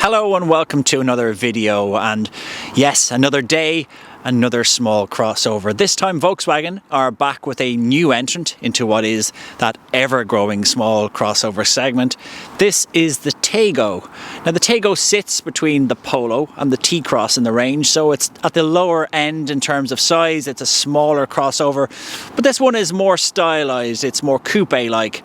Hello and welcome to another video, and yes, another day, another small crossover. This time Volkswagen are back with a new entrant into what is that ever-growing small crossover segment. This is the Taygo. Now the Taygo sits between the Polo and the T-Cross in the range, so it's at the lower end in terms of size. It's a smaller crossover, but this one is more stylized, it's more coupe-like.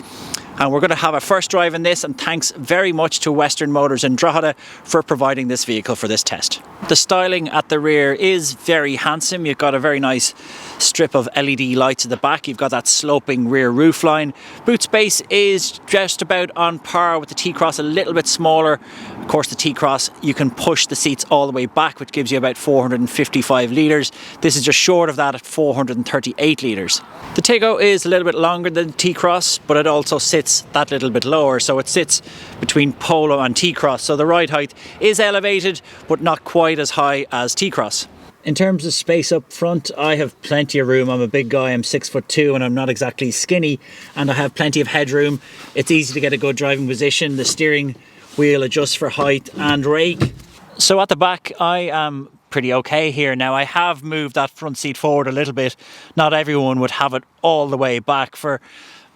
And we're going to have a first drive in this, and thanks very much to Western Motors in Drogheda for providing this vehicle for this test. The styling at the rear is very handsome. You've got a very nice strip of LED lights at the back. You've got that sloping rear roofline. Boot space is just about on par with the T-Cross, a little bit smaller. Of course, the T-Cross, you can push the seats all the way back, which gives you about 455 litres. This is just short of that at 438 litres. The Taygo is a little bit longer than the T-Cross, but it also sits that little bit lower, so it sits between Polo and T-Cross, so the ride height is elevated but not quite as high as T-Cross. In terms of space up front, I have plenty of room. I'm a big guy, I'm 6'2" and I'm not exactly skinny, and I have plenty of headroom. It's easy to get a good driving position. The steering wheel adjusts for height and rake. So at the back I am pretty okay here. Now I have moved that front seat forward a little bit. Not everyone would have it all the way back. For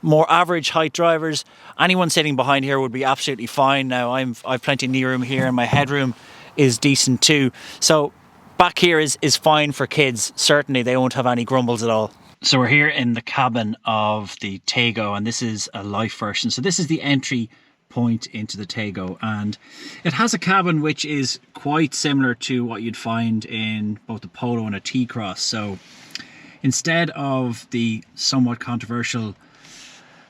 more average height drivers, anyone sitting behind here would be absolutely fine. Now I've plenty of knee room here, and my headroom is decent too. So back here is fine for kids. Certainly they won't have any grumbles at all. So we're here in the cabin of the Taygo, and this is a Life version. So this is the entry point into the Taygo, and it has a cabin which is quite similar to what you'd find in both the Polo and a T-Cross. So instead of the somewhat controversial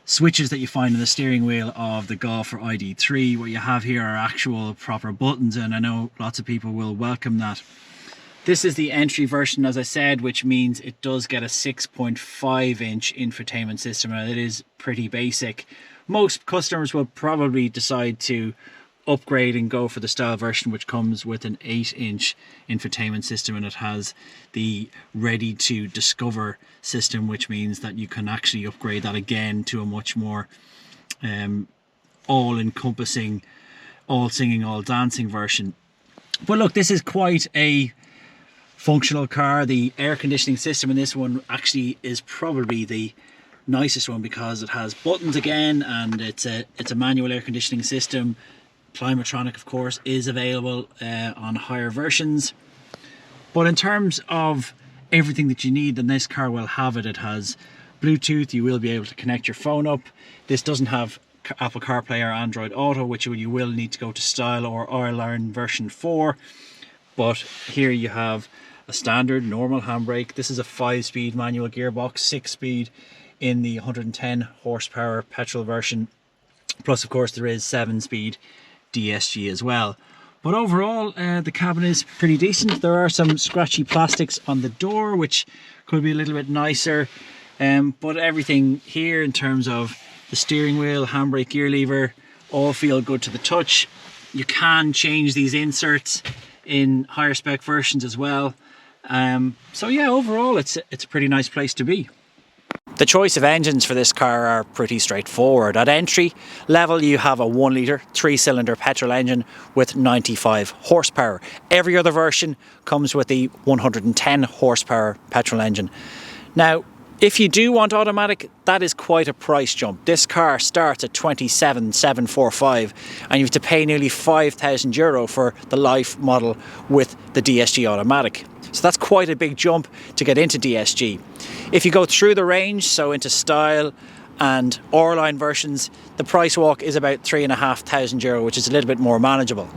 switches that you find in the steering wheel of the Golf or ID3, what you have here are actual proper buttons, and I know lots of people will welcome that. This is the entry version, as I said, which means it does get a 6.5-inch infotainment system, and it is pretty basic. Most customers will probably decide to upgrade and go for the style version, which comes with an 8-inch infotainment system, and it has the ready to discover system, which means that you can actually upgrade that again to a much more all-encompassing, all singing, all dancing version. But look, this is quite a functional car. The air conditioning system in this one actually is probably the nicest one, because it has buttons again, and it's a manual air conditioning system. Climatronic, of course, is available on higher versions. But in terms of everything that you need, then this car will have it. It has Bluetooth. You will be able to connect your phone up. This doesn't have Apple CarPlay or Android Auto, which you will need to go to Style or Ireland version 4. But here you have a standard normal handbrake. This is a 5-speed manual gearbox, 6-speed in the 110 horsepower petrol version. Plus, of course, there is 7-speed DSG as well. But overall, the cabin is pretty decent. There are some scratchy plastics on the door, which could be a little bit nicer. But everything here in terms of the steering wheel, handbrake, gear lever, all feel good to the touch. You can change these inserts in higher spec versions as well. So yeah, overall, it's a pretty nice place to be. The choice of engines for this car are pretty straightforward. At entry level, you have a 1 litre 3-cylinder petrol engine with 95 horsepower. Every other version comes with the 110 horsepower petrol engine. Now, if you do want automatic, that is quite a price jump. This car starts at 27,745, and you have to pay nearly €5,000 for the Life model with the DSG automatic. So that's quite a big jump to get into DSG. If you go through the range, so into Style and R-Line versions, the price walk is about €3,500, which is a little bit more manageable.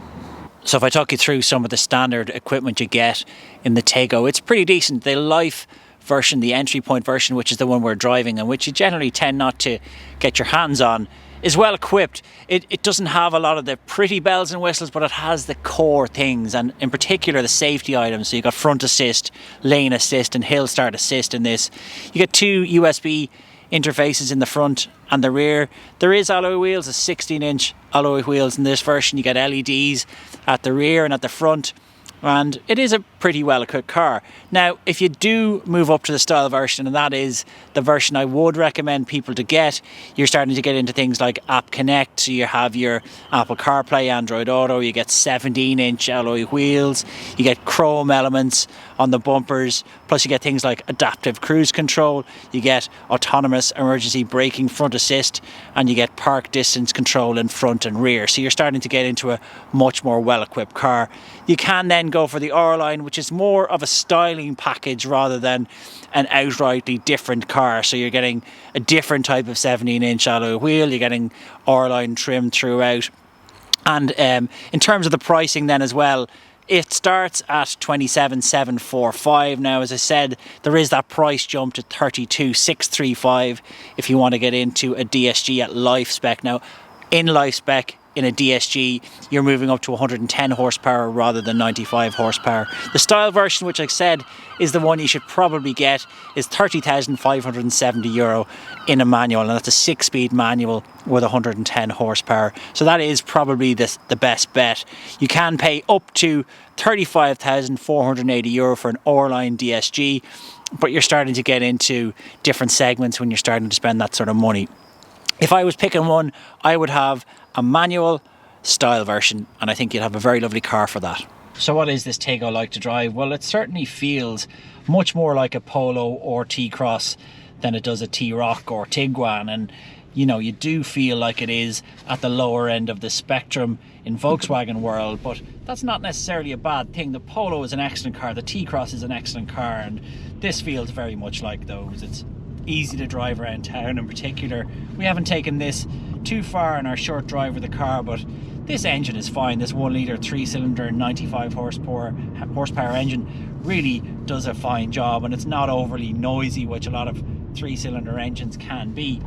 So if I talk you through some of the standard equipment you get in the Taygo, it's pretty decent. The Life version, the entry point version, which is the one we're driving and which you generally tend not to get your hands on, is well equipped. It doesn't have a lot of the pretty bells and whistles, but it has the core things, and in particular the safety items. So you've got front assist, lane assist and hill start assist in this. You get 2 USB interfaces in the front and the rear. There is alloy wheels, a 16-inch alloy wheels in this version. You get LEDs at the rear and at the front, and it is a pretty well equipped car. Now, if you do move up to the style version, and that is the version I would recommend people to get, you're starting to get into things like App Connect. So you have your Apple CarPlay, Android Auto, you get 17-inch alloy wheels, you get chrome elements on the bumpers, plus you get things like adaptive cruise control, you get autonomous emergency braking, front assist, and you get park distance control in front and rear. So you're starting to get into a much more well-equipped car. You can then go for the R-Line, which is more of a styling package rather than an outrightly different car. So you're getting a different type of 17-inch alloy wheel, you're getting R-Line trim throughout. And in terms of the pricing then as well, it starts at 27,745. Now, as I said, there is that price jump to 32,635 if you want to get into a DSG at life spec. Now, in life spec, in a DSG, you're moving up to 110 horsepower rather than 95 horsepower. The style version, which I said is the one you should probably get, is 30,570 euro in a manual, and that's a 6-speed manual with 110 horsepower. So that is probably the best bet. You can pay up to 35,480 euro for an R-Line DSG, but you're starting to get into different segments when you're starting to spend that sort of money. If I was picking one, I would have a manual style version, and I think you'd have a very lovely car for that. So what is this Tego like to drive? Well, it certainly feels much more like a Polo or T-Cross than it does a T-Roc or Tiguan, and you know, you do feel like it is at the lower end of the spectrum in Volkswagen world, but that's not necessarily a bad thing. The Polo is an excellent car, the T-Cross is an excellent car, and this feels very much like those. It's easy to drive around town. In particular, we haven't taken this too far in our short drive with the car, but this engine is fine. This 1 litre 3-cylinder 95 horsepower engine really does a fine job, and it's not overly noisy, which a lot of 3-cylinder engines can be.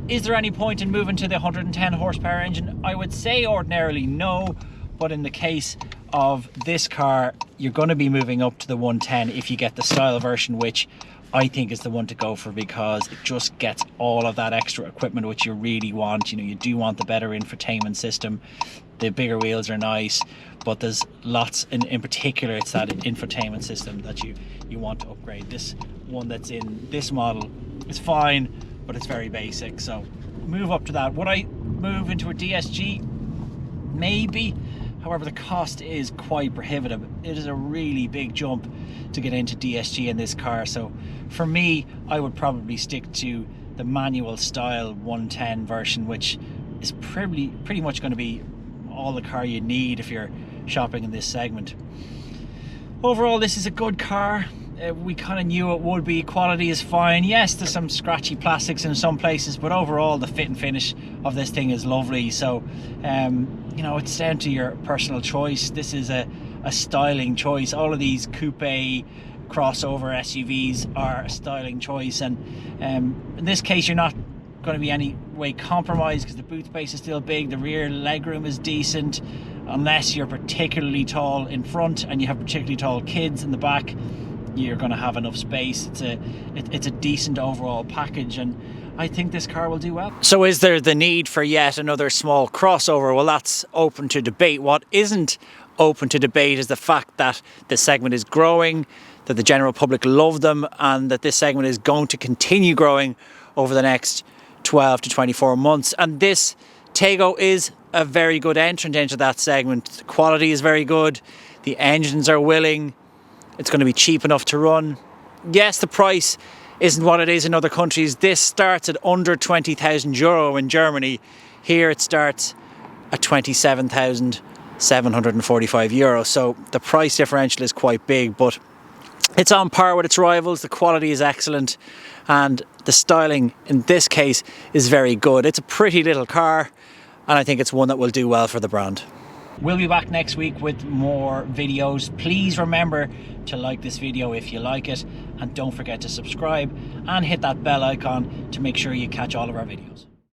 Is there any point in moving to the 110 horsepower engine? I would say ordinarily no, but in the case of this car, you're going to be moving up to the 110 if you get the style version, which I think is the one to go for, because it just gets all of that extra equipment which you really want. You know, you do want the better infotainment system. The bigger wheels are nice, but there's lots, in particular, it's that infotainment system that you want to upgrade. This one that's in this model is fine, but it's very basic. So move up to that. Would I move into a DSG? Maybe. However, the cost is quite prohibitive. It is a really big jump to get into DSG in this car. So for me, I would probably stick to the manual style 110 version, which is pretty much going to be all the car you need if you're shopping in this segment. Overall, this is a good car. We kind of knew it would be. Quality is fine. Yes, there's some scratchy plastics in some places, but overall the fit and finish of this thing is lovely. So you know, it's down to your personal choice. This is a styling choice. All of these coupe crossover SUVs are a styling choice, and in this case you're not going to be any way compromised because the boot space is still big, the rear legroom is decent, unless you're particularly tall in front and you have particularly tall kids in the back. You're going to have enough space. It's a decent overall package, and I think this car will do well. So is there the need for yet another small crossover? Well, that's open to debate. What isn't open to debate is the fact that this segment is growing, that the general public love them, and that this segment is going to continue growing over the next 12 to 24 months. And this Tego is a very good entrant into that segment. The quality is very good. The engines are willing. It's going to be cheap enough to run. Yes, the price isn't what it is in other countries. This starts at under 20,000 euro in Germany. Here it starts at 27,745 euro. So the price differential is quite big, but it's on par with its rivals. The quality is excellent, and the styling in this case is very good. It's a pretty little car, and I think it's one that will do well for the brand. We'll be back next week with more videos. Please remember to like this video if you like it, and don't forget to subscribe and hit that bell icon to make sure you catch all of our videos.